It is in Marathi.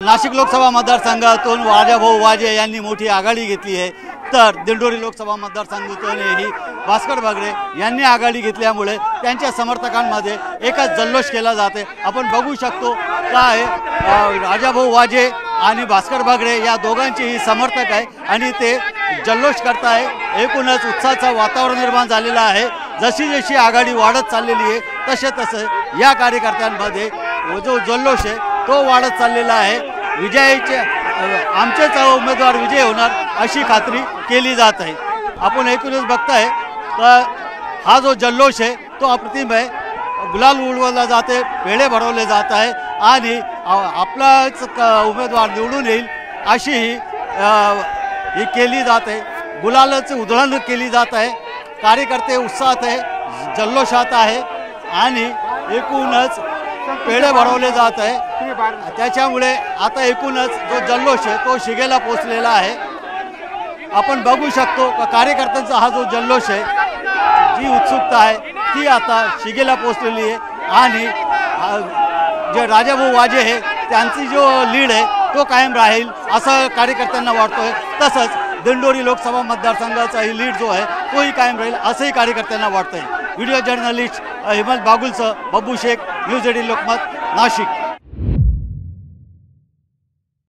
नाशिक लोकसभा मतदारसंघातून राजाभाऊ वाजे यांनी मोठी आघाडी घेतली आहे, तर दिंडोरी लोकसभा मतदारसंघातूनही भास्कर बागडे यांनी आघाडी घेतल्यामुळे त्यांच्या समर्थकांमध्ये एकच जल्लोष केला जाते। आपण बघू शकतो काय राजाभाऊ वाजे आणि भास्कर बागडे या दोघांचेही समर्थक आहे आणि ते जल्लोष करताय। एकूणच उत्साहाचं वातावरण निर्माण झालेलं आहे। जशी जशी आघाडी वाढत चाललेली आहे तसे तसे या कार्यकर्त्यांमध्ये जो जल्लोष आहे तो वाढत चाललेला आहे। विजयाचे आमचेच उमेदवार विजय होणार अशी खात्री केली जात आहे। आपण एकूणच बघताय तर हा जो जल्लोष आहे तो अप्रतिम आहे। गुलाल उडवला जाते, पेढे भरवले जात आहे आणि आपलाच उमेदवार निवडून येईल अशी ही केली जाते। गुलालाची उधळण केली जात आहे। कार्यकर्ते उत्साहात आहे, जल्लोषात आहे आणि एकूणच पेढे भरवले जात आहे। त्याच्यामुळे आता एकूणच जो जल्लोष आहे तो शिगेला पोचलेला आहे। आपण बघू शकतो का कार्यकर्त्यांचा हा जो जल्लोष आहे, जी उत्सुकता आहे ती आता शिगेला पोचलेली आहे आणि जे राजाभाऊ वाजे आहे त्यांची जो लीड आहे तो कायम राहील असं कार्यकर्त्यांना वाटतोय। तसंच दिंडोरी लोकसभा मतदारसंघाचाही लीड जो आहे तोही कायम राहील असंही कार्यकर्त्यांना वाटतंय। व्हिडिओ जर्नलिस्ट हिमंत बागुलसह बब्बू शेख, न्यूज 18 लोकमत, नाशिक।